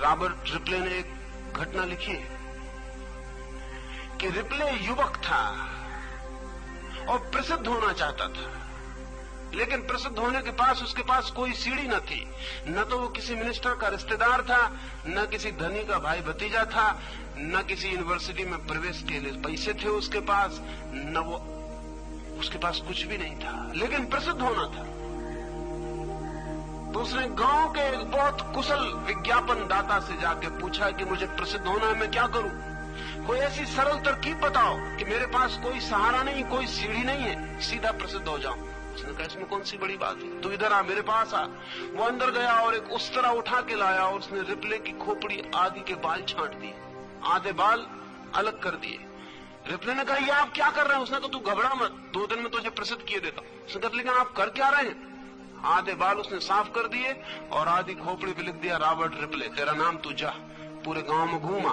Robert replay ने एक घटना लिखी है कि रिप्ले युवक था और प्रसिद्ध होना चाहता था, लेकिन प्रसिद्ध होने के पास उसके पास कोई सीढ़ी न थी। न तो वो किसी मिनिस्टर का रिश्तेदार था, न किसी धनी का भाई भतीजा था, न किसी यूनिवर्सिटी में प्रवेश के लिए पैसे थे उसके पास, न वो उसके पास कुछ भी नहीं था, लेकिन प्रसिद्ध होना था। तो उसने गांव के एक बहुत कुशल विज्ञापन दाता से जाके पूछा कि मुझे प्रसिद्ध होना है, मैं क्या करूं? कोई ऐसी सरल तरकीब बताओ कि मेरे पास कोई सहारा नहीं, कोई सीढ़ी नहीं है, सीधा प्रसिद्ध हो जाऊं। उसने कहा इसमें कौन सी बड़ी बात है, तू इधर आ, मेरे पास आ। वो अंदर गया और एक उस्तरा उठा के लाया और उसने रिप्ले की खोपड़ी आदि के बाल छांट दिए, आधे बाल अलग कर दिए। रिप्ले ने कहा ये आप क्या कर रहे हैं? उसने कहा तू घबरा मत, 2 दिन में तुझे प्रसिद्ध किए देता हूं। उसने कहा लेकिन आप कर क्या रहे हैं? आधे बाल उसने साफ कर दिए और आधी खोपड़ी पे लिख दिया रॉबर्ट रिप्ले, तेरा नाम, तू जा पूरे गांव में घूमा।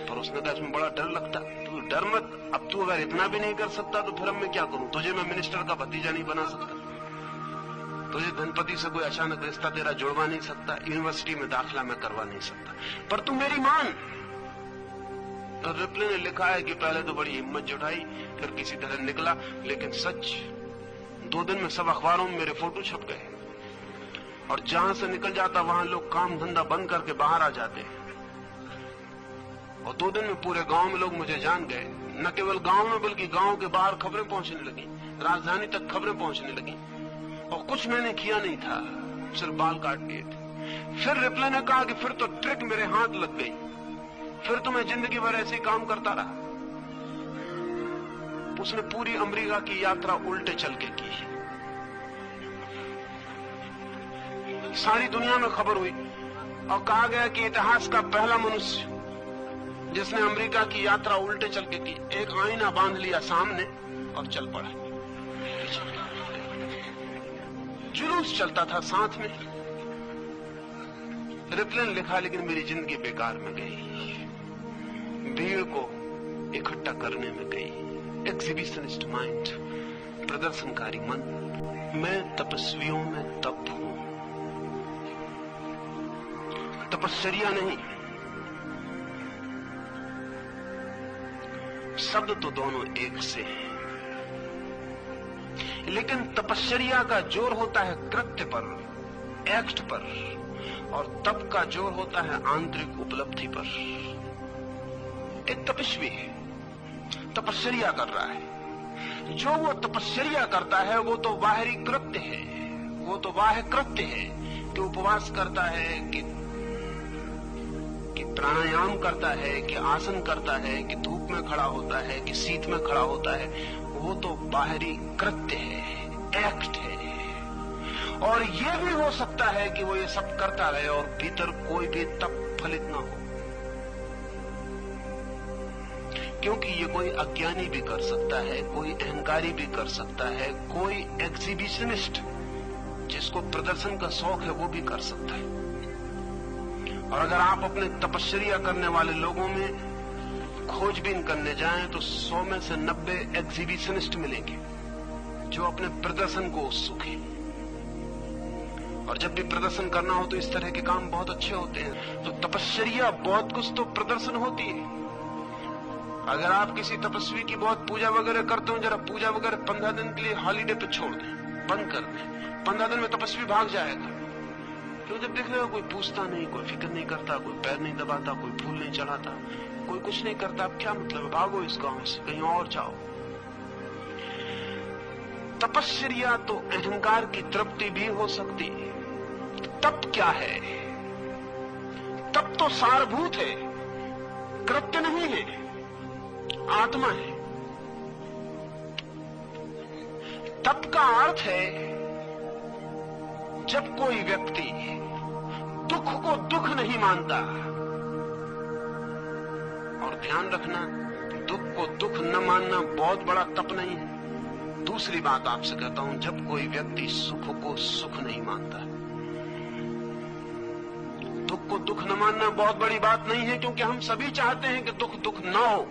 पर उसने कहा इसमें बड़ा डर लगता। तू डर मत, अब तू अगर इतना भी नहीं कर सकता तो फिर अब मैं क्या करूं? तुझे मैं मिनिस्टर का भतीजा नहीं बना सकता, तुझे धनपति से कोई अचानक रिश्ता तेरा जुड़वा नहीं सकता, यूनिवर्सिटी में दाखिला मैं करवा नहीं सकता, पर तू मेरी मान। तो रिप्ले ने लिखा है कि पहले तो बड़ी हिम्मत जुटाई, फिर किसी तरह निकला, लेकिन सच 2 दिन में सब अखबारों में मेरे फोटो छप गए और जहां से निकल जाता वहां लोग काम धंधा बंद करके बाहर आ जाते और 2 दिन में पूरे गांव में लोग मुझे जान गए। न केवल गांव में बल्कि गांव के बाहर खबरें पहुंचने लगी, राजधानी तक खबरें पहुंचने लगी और कुछ मैंने किया नहीं था, सिर्फ बाल काट दिए थे। फिर रिप्ले ने कहा कि फिर तो ट्रिक मेरे हाथ लग गई, फिर तो मैं जिंदगी भर ऐसे ही काम करता रहा। उसने पूरी अमेरिका की यात्रा उल्टे चल के की, सारी दुनिया में खबर हुई और कहा गया कि इतिहास का पहला मनुष्य जिसने अमेरिका की यात्रा उल्टे चल के की, एक आईना बांध लिया सामने और चल पड़ा। जुलूस चलता था साथ में। रिप्ले ने लिखा लेकिन मेरी जिंदगी बेकार में गई, भीड़ को इकट्ठा करने में गई। एग्जिबिशनिस्ट माइंड, प्रदर्शनकारी मन। मैं तपस्वियों में तप हूं, तपश्चर्या नहीं। शब्द तो दोनों एक से हैं, लेकिन तपश्चर्या का जोर होता है कृत्य पर, एक्ट पर, और तप का जोर होता है आंतरिक उपलब्धि पर। एक तपस्वी है, तपश्चर्या कर रहा है। जो वो तपश्चर्या करता है वो तो बाहरी कृत्य है, वो तो बाह्य कृत्य है कि उपवास करता है, कि प्राणायाम करता है, कि आसन करता है, कि धूप में खड़ा होता है, कि शीत में खड़ा होता है। वो तो बाहरी कृत्य है, एक्ट है। और ये भी हो सकता है कि वो ये सब करता रहे और भीतर कोई भी तप फलित ना हो, क्योंकि ये कोई अज्ञानी भी कर सकता है, कोई अहंकारी भी कर सकता है, कोई एग्जिबिशनिस्ट जिसको प्रदर्शन का शौक है वो भी कर सकता है। और अगर आप अपने तपश्चर्या करने वाले लोगों में खोजबीन करने जाएं तो 100 में से 90 एग्जिबिशनिस्ट मिलेंगे जो अपने प्रदर्शन को उत्सुक हैं। और जब भी प्रदर्शन करना हो तो इस तरह के काम बहुत अच्छे होते हैं। तो तपश्चर्या बहुत कुछ तो प्रदर्शन होती है। अगर आप किसी तपस्वी की बहुत पूजा वगैरह करते हो, जरा पूजा वगैरह 15 दिन के लिए हॉलीडे पे छोड़ दें, बंद कर दें। 15 दिन में तपस्वी भाग जाएगा। क्यों? जब देख रहे हो कोई पूछता नहीं, कोई फिक्र नहीं करता, कोई पैर नहीं दबाता, कोई फूल नहीं चढ़ाता, कोई कुछ नहीं करता, अब क्या मतलब? भागो इस गांव से, कहीं और जाओ। तपश्चर्या तो अहंकार की तृप्ति भी हो सकती है। तप क्या है? तप तो सारभूत है, कृत्य नहीं है, आत्मा है। तप का अर्थ है जब कोई व्यक्ति दुख को दुख नहीं मानता। और ध्यान रखना, दुख को दुख न मानना बहुत बड़ा तप नहीं है। दूसरी बात आपसे कहता हूं, जब कोई व्यक्ति सुख को सुख नहीं मानता। दुख को दुख न मानना बहुत बड़ी बात नहीं है, क्योंकि हम सभी चाहते हैं कि दुख दुख न हो।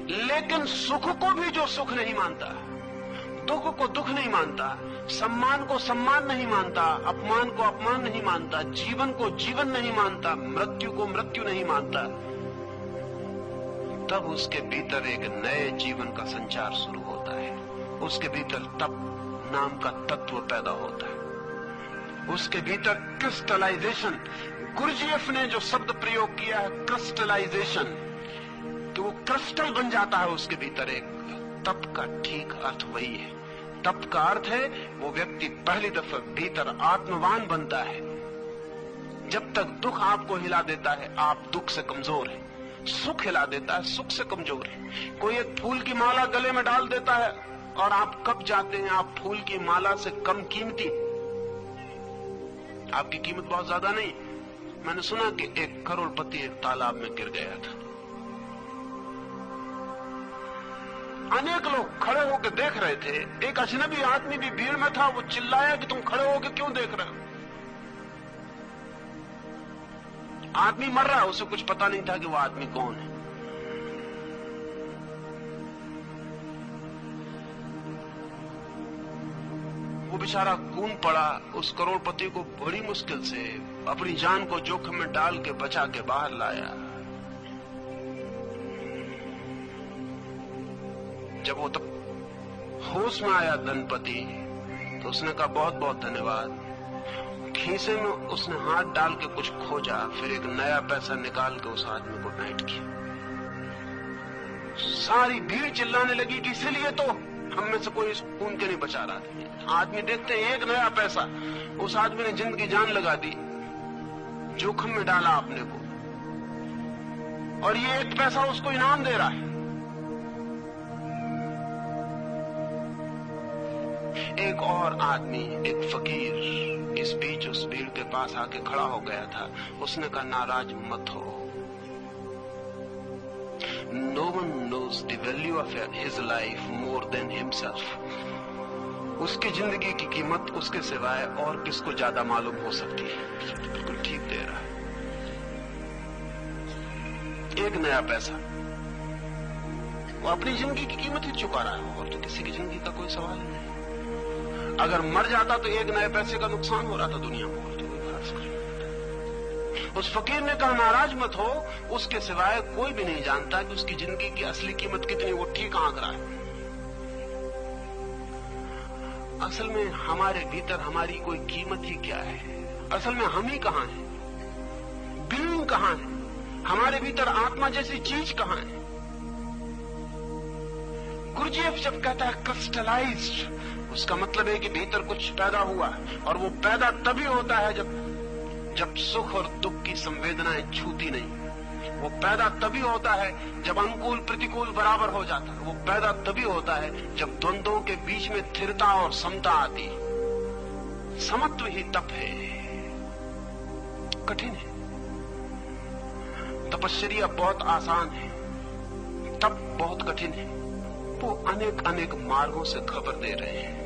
लेकिन सुख को भी जो सुख नहीं मानता, दुख को दुख नहीं मानता, सम्मान को सम्मान नहीं मानता, अपमान को अपमान नहीं मानता, जीवन को जीवन नहीं मानता, मृत्यु को मृत्यु नहीं मानता, तब उसके भीतर एक नए जीवन का संचार शुरू होता है। उसके भीतर तप नाम का तत्व पैदा होता है। उसके भीतर क्रिस्टलाइजेशन, गुरुजीएफ ने जो शब्द प्रयोग किया है क्रिस्टलाइजेशन, तो वो क्रिस्टल बन जाता है उसके भीतर। एक तप का ठीक अर्थ वही है। तप का अर्थ है वो व्यक्ति पहली दफा भीतर आत्मवान बनता है। जब तक दुख आपको हिला देता है आप दुख से कमजोर हैं, सुख हिला देता है सुख से कमजोर है। कोई एक फूल की माला गले में डाल देता है और आप कब जाते हैं आप फूल की माला से कम कीमती, आपकी कीमत बहुत ज्यादा नहीं। मैंने सुना कि एक करोड़पति एक तालाब में गिर गया था। अनेक लोग खड़े होकर देख रहे थे। एक अजनबी आदमी भी भीड़ में था, वो चिल्लाया कि तुम खड़े होकर क्यों देख रहे हो। आदमी मर रहा है, उसे कुछ पता नहीं था कि वो आदमी कौन है। वो बेचारा कूद पड़ा। उस करोड़पति को बड़ी मुश्किल से अपनी जान को जोखिम में डाल के बचा के बाहर लाया। जब वो तब होश में आया धनपति, तो उसने कहा बहुत बहुत धन्यवाद। खीसे में उसने हाथ डाल के कुछ खोजा, फिर एक नया पैसा निकाल के उस आदमी को भेंट किया। सारी भीड़ चिल्लाने लगी कि इसीलिए तो हम में से कोई खून के नहीं बचा रहा था। आदमी देखते एक नया पैसा, उस आदमी ने जिंदगी जान लगा दी, जोखिम में डाला अपने को, और ये एक पैसा उसको इनाम दे रहा है। एक और आदमी, एक फकीर इस बीच उस भीड़ के पास आके खड़ा हो गया था। उसने कहा नाराज मत हो। No one knows the value of his life more than himself। उसकी जिंदगी की कीमत उसके सिवाय और किसको ज्यादा मालूम हो सकती है। बिल्कुल ठीक दे रहा है। एक नया पैसा, वो अपनी जिंदगी की कीमत ही चुका रहा है, और तो किसी की जिंदगी का कोई सवाल नहीं। अगर मर जाता तो एक नए पैसे का नुकसान हो रहा था दुनिया को, तो कोई खास नहीं। उस फकीर ने कहा नाराज मत हो, उसके सिवाय कोई भी नहीं जानता कि उसकी जिंदगी की असली कीमत कितनी, वो ठीक आंक रहा है। असल में हमारे भीतर हमारी कोई कीमत ही क्या है। असल में हम ही कहां हैं, बीइंग कहां है, हमारे भीतर आत्मा जैसी चीज कहां है। गुरुजीएफ जब कहता है क्रिस्टलाइज्ड, उसका मतलब है कि भीतर कुछ पैदा हुआ, और वो पैदा तभी होता है जब सुख और दुख की संवेदनाएं छूती नहीं। वो पैदा तभी होता है जब अनुकूल प्रतिकूल बराबर हो जाता है। वो पैदा तभी होता है जब द्वंद्वों के बीच में स्थिरता और समता आती। समत्व ही तप है। कठिन है। तपस्या बहुत आसान है, तप बहुत कठिन है। वो अनेक अनेक मार्गों से खबर दे रहे हैं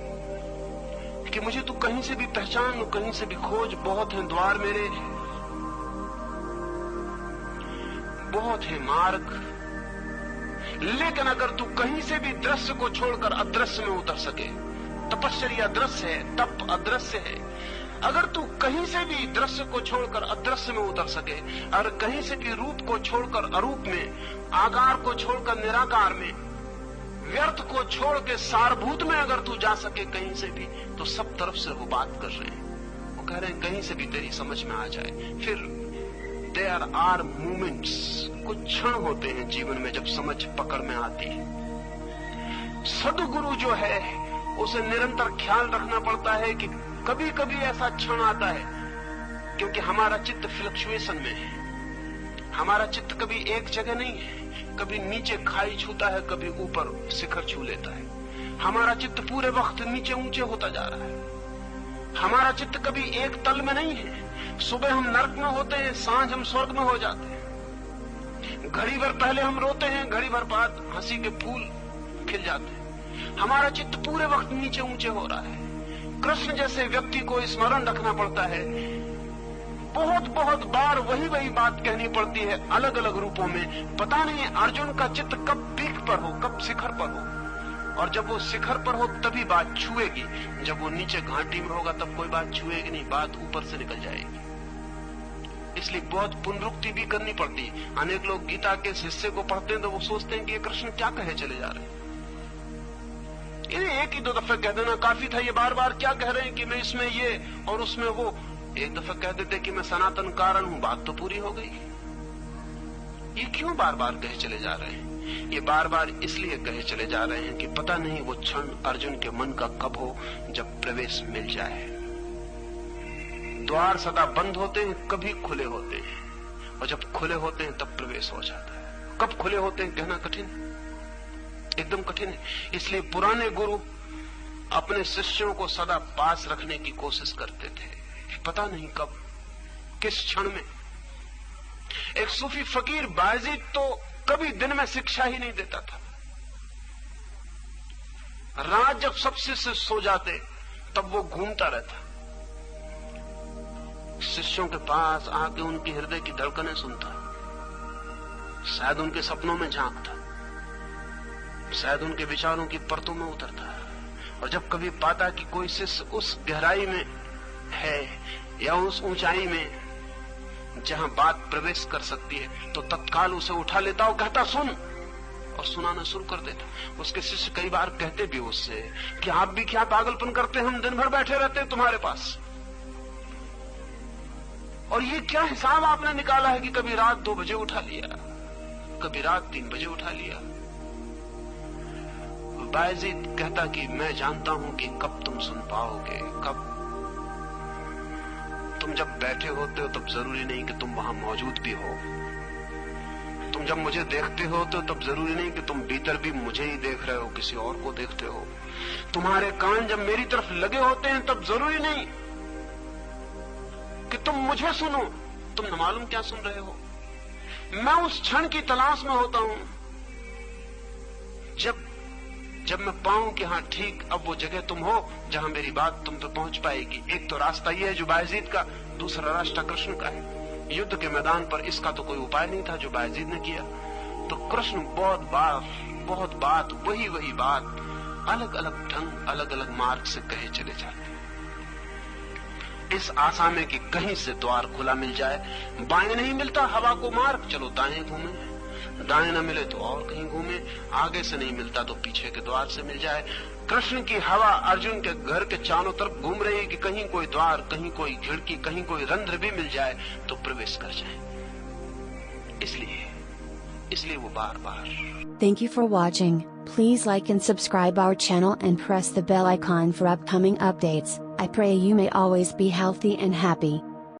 कि मुझे तू कहीं से भी पहचान, कहीं से भी खोज, बहुत हैं द्वार मेरे, बहुत है मार्ग। लेकिन अगर तू कहीं से भी दृश्य को छोड़कर अदृश्य में उतर सके, तपस्या दृश्य है, तप अदृश्य है। अगर तू कहीं से भी दृश्य को छोड़कर अदृश्य में उतर सके, और कहीं से भी रूप को छोड़कर अरूप में, आकार को छोड़कर निराकार में, व्यर्थ को छोड़ के सारभूत में अगर तू जा सके कहीं से भी, तो सब तरफ से वो बात कर रहे हैं। वो कह रहे हैं कहीं से भी तेरी समझ में आ जाए। फिर देयर आर मोमेंट्स, कुछ क्षण होते हैं जीवन में जब समझ पकड़ में आती है। सदगुरु जो है उसे निरंतर ख्याल रखना पड़ता है कि कभी कभी ऐसा क्षण आता है, क्योंकि हमारा चित्त फ्लक्चुएशन में है। हमारा चित्त कभी एक जगह नहीं है, कभी नीचे खाई छूता है, कभी ऊपर शिखर छू लेता है। हमारा चित्त पूरे वक्त नीचे ऊंचे होता जा रहा है। हमारा चित्त कभी एक तल में नहीं है। सुबह हम नरक में होते हैं, सांझ हम स्वर्ग में हो जाते हैं। घड़ी भर पहले हम रोते हैं, घड़ी भर बाद हंसी के फूल खिल जाते हैं। हमारा चित्त पूरे वक्त नीचे ऊंचे हो रहा है। कृष्ण जैसे व्यक्ति को स्मरण रखना पड़ता है। बहुत बहुत बार वही बात कहनी पड़ती है अलग अलग रूपों में। पता नहीं अर्जुन का चित्त कब पीक पर हो, कब शिखर पर हो। और जब वो शिखर पर हो तभी बात छुएगी, जब वो नीचे घाटी में होगा तब कोई बात छुएगी नहीं, बात ऊपर से निकल जाएगी। इसलिए बहुत पुनरुक्ति भी करनी पड़ती। अनेक लोग गीता के इस हिस्से को पढ़ते हैं तो वो सोचते हैं कि ये कृष्ण क्या कहे चले जा रहे हैं। एक ही दो दफे कह देना काफी था, ये बार बार क्या कह रहे हैं कि मैं इसमें ये और उसमें वो। एक दफे कह देते कि मैं सनातन कारण हूं, बात तो पूरी हो गई। ये क्यों बार बार कहे चले जा रहे हैं? ये बार बार इसलिए कहे चले जा रहे हैं कि पता नहीं वो क्षण अर्जुन के मन का कब हो जब प्रवेश मिल जाए। द्वार सदा बंद होते हैं, कभी खुले होते हैं, और जब खुले होते हैं तब प्रवेश हो जाता है। कब खुले होते हैं कहना कठिन, एकदम कठिन है। इसलिए पुराने गुरु अपने शिष्यों को सदा पास रखने की कोशिश करते थे, पता नहीं कब किस क्षण में। एक सूफी फकीर बायजीद तो कभी दिन में शिक्षा ही नहीं देता था। रात जब सब शिष्य सो जाते तब वो घूमता रहता, शिष्यों के पास आके उनके हृदय की धड़कनें सुनता, शायद उनके सपनों में झांकता, शायद उनके विचारों की परतों में उतरता। और जब कभी पाता कि कोई शिष्य उस गहराई में है या उस ऊंचाई में जहां बात प्रवेश कर सकती है तो तत्काल उसे उठा लेता और कहता सुन, और सुनाना शुरू कर देता। उसके शिष्य कई बार कहते भी उससे कि आप भी क्या पागलपन करते, हम दिन भर बैठे रहते हैं तुम्हारे पास, और ये क्या हिसाब आपने निकाला है कि कभी रात 2 बजे उठा लिया, कभी रात 3 बजे उठा लिया। बायजीद कहता कि मैं जानता हूं कि कब तुम सुन पाओगे, कब। तुम जब बैठे होते हो तब जरूरी नहीं कि तुम वहां मौजूद भी हो। तुम जब मुझे देखते हो तो तब जरूरी नहीं कि तुम भीतर भी मुझे ही देख रहे हो, किसी और को देखते हो। तुम्हारे कान जब मेरी तरफ लगे होते हैं तब जरूरी नहीं कि तुम मुझे सुनो, तुम न मालूम क्या सुन रहे हो। मैं उस क्षण की तलाश में होता हूं जब मैं पाऊं कि हाँ ठीक, अब वो जगह तुम हो जहां मेरी बात तुम पे पहुंच पाएगी। एक तो रास्ता ये है जो बायजीद का, दूसरा रास्ता कृष्ण का है। युद्ध के मैदान पर इसका तो कोई उपाय नहीं था जो बायजीद ने किया। तो कृष्ण बहुत बात वही बात अलग अलग ढंग, अलग अलग मार्ग से कहे चले जाते, इस आशा में कि कहीं से द्वार खुला मिल जाए। बाएं नहीं मिलता हवा को मार्ग, चलो दाएं घूमे, दाएं न मिले तो और कहीं घूमे, आगे से नहीं मिलता तो पीछे के द्वार से मिल जाए। कृष्ण की हवा अर्जुन के घर के चारों तरफ घूम रही है कि कहीं कोई द्वार, कहीं कोई खिड़की, कहीं कोई रंध्र भी मिल जाए तो प्रवेश कर जाए। इसलिए वो बार-बार। Thank you for watching. Please like and subscribe our channel and press the bell icon for upcoming updates. I pray you may always be healthy and happy.